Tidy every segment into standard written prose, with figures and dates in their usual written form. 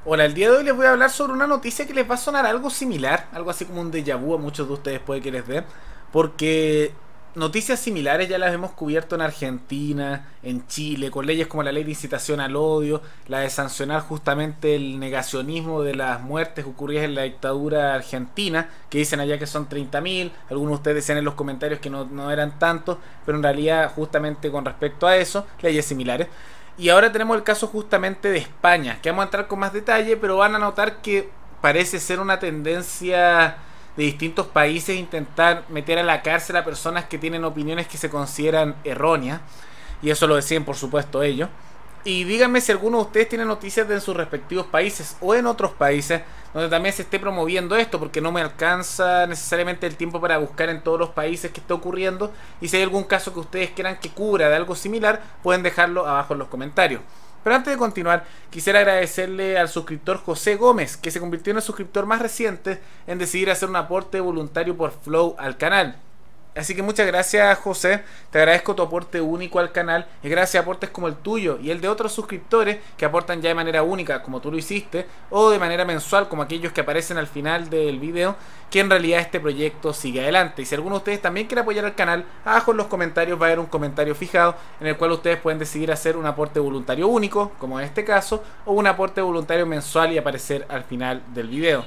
Hola, el día de hoy les voy a hablar sobre una noticia que les va a sonar algo similar, algo así como un déjà vu a muchos de ustedes puede que les dé, porque noticias similares ya las hemos cubierto en Argentina, en Chile, con leyes como la ley de incitación al odio, la de sancionar justamente el negacionismo de las muertes ocurridas en la dictadura argentina, que dicen allá que son 30.000, algunos de ustedes decían en los comentarios que no eran tantos, pero en realidad justamente con respecto a eso, leyes similares. Y ahora tenemos el caso justamente de España, que vamos a entrar con más detalle, pero van a notar que parece ser una tendencia de distintos países intentar meter a la cárcel a personas que tienen opiniones que se consideran erróneas. Y eso lo deciden por supuesto ellos. Y díganme si alguno de ustedes tiene noticias de en sus respectivos países o en otros países donde también se esté promoviendo esto, porque no me alcanza necesariamente el tiempo para buscar en todos los países que esté ocurriendo. Y si hay algún caso que ustedes quieran que cubra de algo similar, pueden dejarlo abajo en los comentarios. Pero antes de continuar, quisiera agradecerle al suscriptor José Gómez, que se convirtió en el suscriptor más reciente en decidir hacer un aporte voluntario por Flow al canal. Así que muchas gracias, José, te agradezco tu aporte único al canal y gracias a aportes como el tuyo y el de otros suscriptores que aportan ya de manera única como tú lo hiciste o de manera mensual como aquellos que aparecen al final del video, que en realidad este proyecto sigue adelante. Y si alguno de ustedes también quiere apoyar al canal, abajo en los comentarios va a haber un comentario fijado en el cual ustedes pueden decidir hacer un aporte voluntario único, como en este caso, o un aporte voluntario mensual y aparecer al final del video.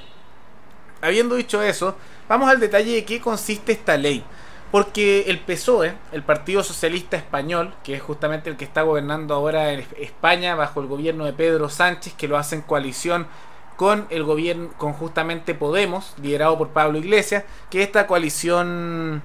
Habiendo dicho eso, vamos al detalle de qué consiste esta ley. Porque el PSOE, el Partido Socialista Español, que es justamente el que está gobernando ahora en España bajo el gobierno de Pedro Sánchez, que lo hace en coalición con el gobierno, con justamente Podemos, liderado por Pablo Iglesias, que esta coalición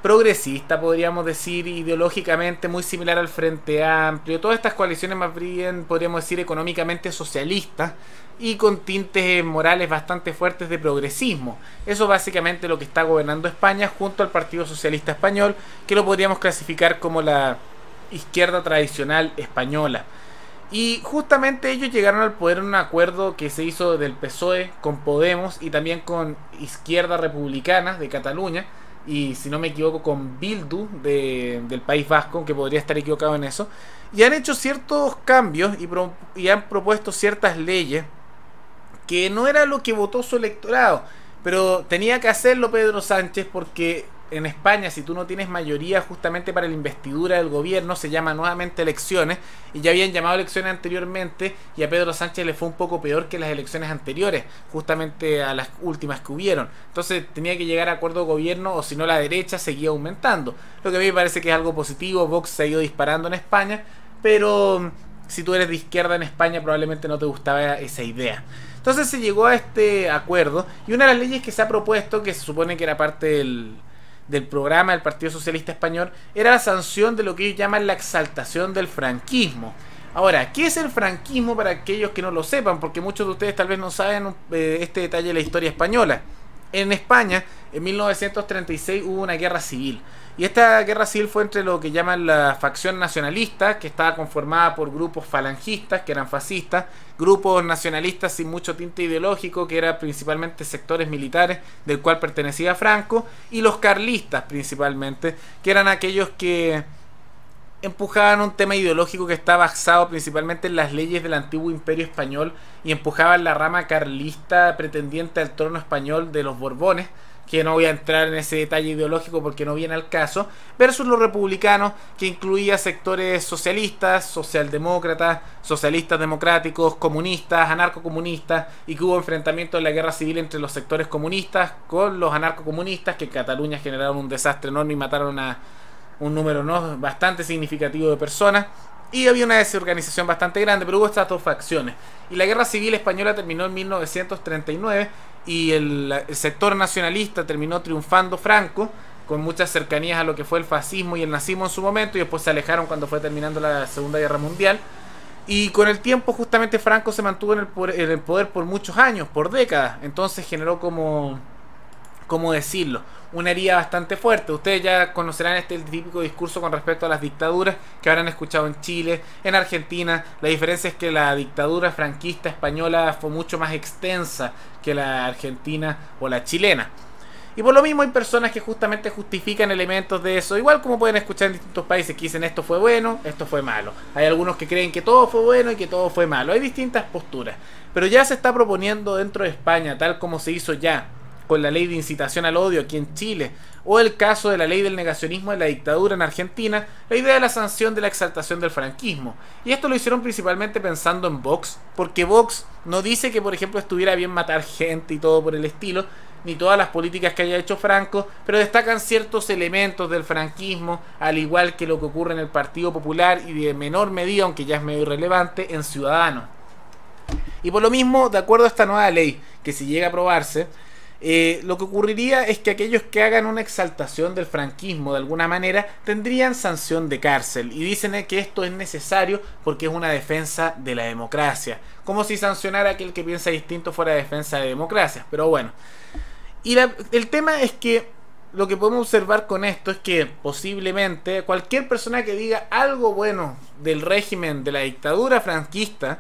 progresista, podríamos decir, ideológicamente muy similar al Frente Amplio, todas estas coaliciones más bien, podríamos decir, económicamente socialistas y con tintes morales bastante fuertes de progresismo. Eso básicamente lo que está gobernando España junto al Partido Socialista Español, que lo podríamos clasificar como la izquierda tradicional española. Y justamente ellos llegaron al poder en un acuerdo que se hizo del PSOE con Podemos y también con Izquierda Republicana de Cataluña, y si no me equivoco con Bildu del País Vasco, aunque podría estar equivocado en eso, y han hecho ciertos cambios y han propuesto ciertas leyes que no era lo que votó su electorado, pero tenía que hacerlo Pedro Sánchez porque en España, si tú no tienes mayoría justamente para la investidura del gobierno, se llama nuevamente elecciones, y ya habían llamado elecciones anteriormente y a Pedro Sánchez le fue un poco peor que las elecciones anteriores, justamente a las últimas que hubieron. Entonces tenía que llegar a acuerdo de gobierno, o si no la derecha seguía aumentando, lo que a mí me parece que es algo positivo. Vox se ha ido disparando en España, pero si tú eres de izquierda en España probablemente no te gustaba esa idea. Entonces se llegó a este acuerdo, y una de las leyes que se ha propuesto, que se supone que era parte del programa del Partido Socialista Español, era la sanción de lo que ellos llaman la exaltación del franquismo. Ahora, ¿qué es el franquismo para aquellos que no lo sepan? Porque muchos de ustedes tal vez no saben este detalle de la historia española. En España, en 1936 hubo una guerra civil. Y esta guerra civil fue entre lo que llaman la facción nacionalista, que estaba conformada por grupos falangistas, que eran fascistas, grupos nacionalistas sin mucho tinte ideológico, que eran principalmente sectores militares, del cual pertenecía Franco, y los carlistas principalmente, que eran aquellos que empujaban un tema ideológico que está basado principalmente en las leyes del antiguo imperio español y empujaban la rama carlista pretendiente al trono español de los Borbones, que no voy a entrar en ese detalle ideológico porque no viene al caso, versus los republicanos, que incluía sectores socialistas, socialdemócratas, socialistas democráticos, comunistas, anarcocomunistas, y que hubo enfrentamientos en la guerra civil entre los sectores comunistas con los anarcocomunistas, que en Cataluña generaron un desastre enorme y mataron a un número bastante significativo de personas, y había una desorganización bastante grande, pero hubo estas dos facciones. Y la guerra civil española terminó en 1939 y el sector nacionalista terminó triunfando Franco, con muchas cercanías a lo que fue el fascismo y el nazismo en su momento, y después se alejaron cuando fue terminando la Segunda Guerra Mundial. Y con el tiempo justamente Franco se mantuvo en el poder por muchos años, por décadas. Entonces generó ¿cómo decirlo? Una herida bastante fuerte. Ustedes ya conocerán el típico discurso con respecto a las dictaduras que habrán escuchado en Chile, en Argentina. La diferencia es que la dictadura franquista española fue mucho más extensa que la argentina o la chilena. Y por lo mismo hay personas que justamente justifican elementos de eso, igual como pueden escuchar en distintos países que dicen esto fue bueno, esto fue malo. Hay algunos que creen que todo fue bueno y que todo fue malo. Hay distintas posturas. Pero ya se está proponiendo dentro de España, tal como se hizo ya con la ley de incitación al odio aquí en Chile, o el caso de la ley del negacionismo de la dictadura en Argentina, la idea de la sanción de la exaltación del franquismo. Y esto lo hicieron principalmente pensando en Vox, porque Vox no dice que, por ejemplo, estuviera bien matar gente y todo por el estilo, ni todas las políticas que haya hecho Franco, pero destacan ciertos elementos del franquismo, al igual que lo que ocurre en el Partido Popular y de menor medida, aunque ya es medio irrelevante, en Ciudadanos. Y por lo mismo, de acuerdo a esta nueva ley, que si llega a aprobarse, lo que ocurriría es que aquellos que hagan una exaltación del franquismo de alguna manera tendrían sanción de cárcel, y dicen que esto es necesario porque es una defensa de la democracia, como si sancionar a aquel que piensa distinto fuera defensa de democracia. Pero bueno, y el tema es que lo que podemos observar con esto es que posiblemente cualquier persona que diga algo bueno del régimen de la dictadura franquista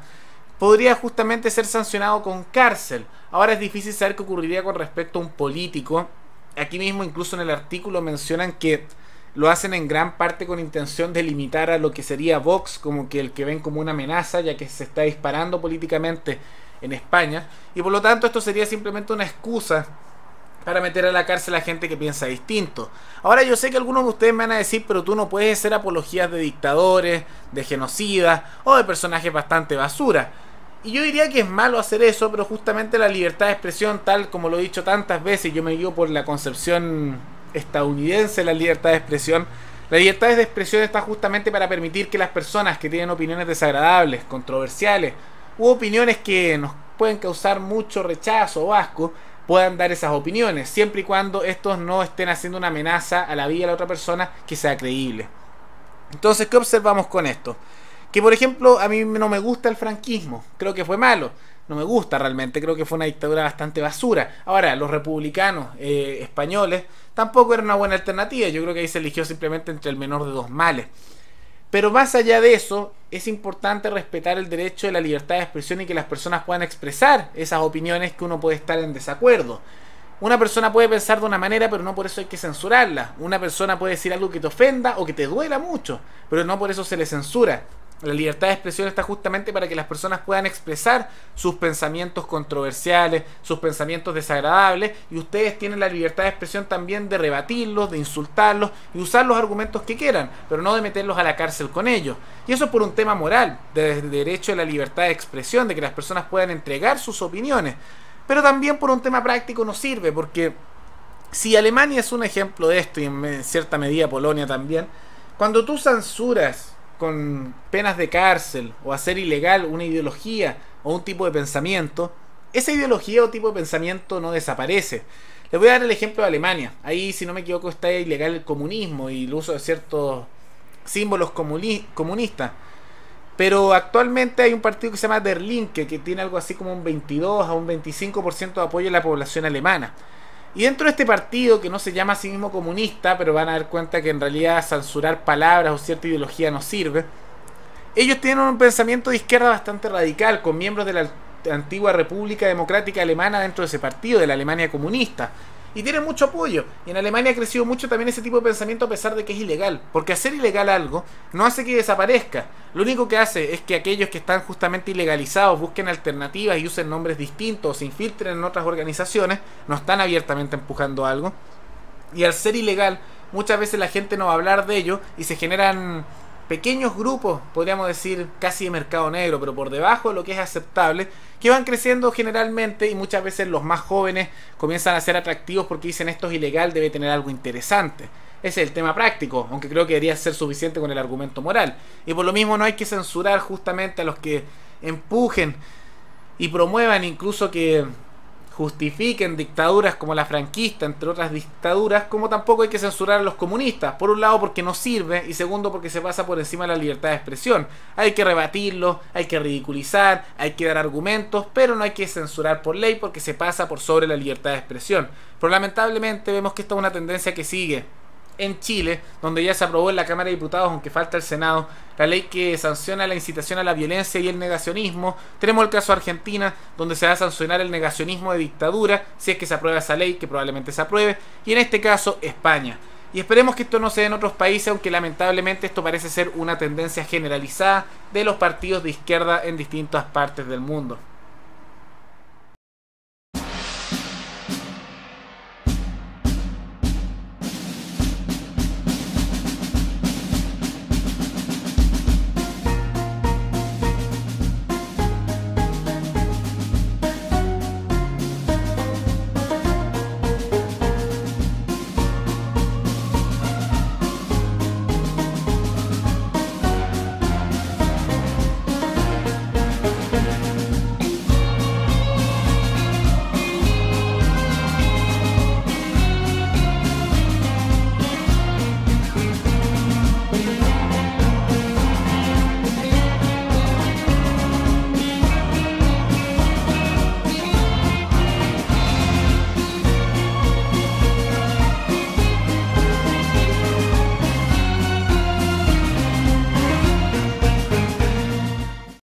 podría justamente ser sancionado con cárcel. Ahora es difícil saber qué ocurriría con respecto a un político. Aquí mismo incluso en el artículo mencionan que lo hacen en gran parte con intención de limitar a lo que sería Vox, como que el que ven como una amenaza, ya que se está disparando políticamente en España, y por lo tanto esto sería simplemente una excusa para meter a la cárcel a gente que piensa distinto. Ahora yo sé que algunos de ustedes me van a decir, pero tú no puedes hacer apologías de dictadores, de genocidas o de personajes bastante basura. Y yo diría que es malo hacer eso, pero justamente la libertad de expresión, tal como lo he dicho tantas veces, yo me guío por la concepción estadounidense de la libertad de expresión. La libertad de expresión está justamente para permitir que las personas que tienen opiniones desagradables, controversiales, u opiniones que nos pueden causar mucho rechazo o asco, puedan dar esas opiniones, siempre y cuando estos no estén haciendo una amenaza a la vida de la otra persona que sea creíble. Entonces, ¿qué observamos con esto? Que por ejemplo, a mí no me gusta el franquismo, creo que fue malo, no me gusta realmente, creo que fue una dictadura bastante basura. Ahora, los republicanos españoles tampoco eran una buena alternativa, yo creo que ahí se eligió simplemente entre el menor de dos males. Pero más allá de eso, es importante respetar el derecho de la libertad de expresión y que las personas puedan expresar esas opiniones que uno puede estar en desacuerdo. Una persona puede pensar de una manera, pero no por eso hay que censurarla. Una persona puede decir algo que te ofenda o que te duela mucho, pero no por eso se le censura. La libertad de expresión está justamente para que las personas puedan expresar sus pensamientos controversiales, sus pensamientos desagradables, y ustedes tienen la libertad de expresión también de rebatirlos, de insultarlos y usar los argumentos que quieran, pero no de meterlos a la cárcel con ellos. Y eso es por un tema moral, de derecho a la libertad de expresión, de que las personas puedan entregar sus opiniones. Pero también por un tema práctico nos sirve, porque si Alemania es un ejemplo de esto, y en cierta medida Polonia también, cuando tú censuras con penas de cárcel o hacer ilegal una ideología o un tipo de pensamiento, esa ideología o tipo de pensamiento no desaparece. Les voy a dar el ejemplo de Alemania. Ahí, si no me equivoco, está ilegal el comunismo y el uso de ciertos símbolos comunistas. Pero actualmente hay un partido que se llama Der Linke, que tiene algo así como un 22 a un 25% de apoyo en la población alemana. Y dentro de este partido, que no se llama a sí mismo comunista, pero van a dar cuenta que en realidad censurar palabras o cierta ideología no sirve, ellos tienen un pensamiento de izquierda bastante radical, con miembros de la antigua República Democrática Alemana dentro de ese partido, de la Alemania comunista. Y tienen mucho apoyo. Y en Alemania ha crecido mucho también ese tipo de pensamiento, a pesar de que es ilegal. Porque hacer ilegal algo no hace que desaparezca. Lo único que hace es que aquellos que están justamente ilegalizados busquen alternativas y usen nombres distintos o se infiltren en otras organizaciones. No están abiertamente empujando algo. Y al ser ilegal, muchas veces la gente no va a hablar de ello y se generan pequeños grupos, podríamos decir casi de mercado negro, pero por debajo de lo que es aceptable, que van creciendo generalmente, y muchas veces los más jóvenes comienzan a ser atractivos porque dicen esto es ilegal, debe tener algo interesante. Ese es el tema práctico, aunque creo que debería ser suficiente con el argumento moral. Y por lo mismo no hay que censurar justamente a los que empujen y promuevan, incluso que justifiquen dictaduras como la franquista, entre otras dictaduras, como tampoco hay que censurar a los comunistas. Por un lado porque no sirve, y segundo porque se pasa por encima de la libertad de expresión. Hay que rebatirlos, hay que ridiculizar, hay que dar argumentos, pero no hay que censurar por ley porque se pasa por sobre la libertad de expresión. Pero lamentablemente vemos que esta es una tendencia que sigue en Chile, donde ya se aprobó en la Cámara de Diputados, aunque falta el Senado, la ley que sanciona la incitación a la violencia y el negacionismo. Tenemos el caso de Argentina, donde se va a sancionar el negacionismo de dictadura, si es que se aprueba esa ley, que probablemente se apruebe, y en este caso España. Y esperemos que esto no se dé en otros países, aunque lamentablemente esto parece ser una tendencia generalizada de los partidos de izquierda en distintas partes del mundo.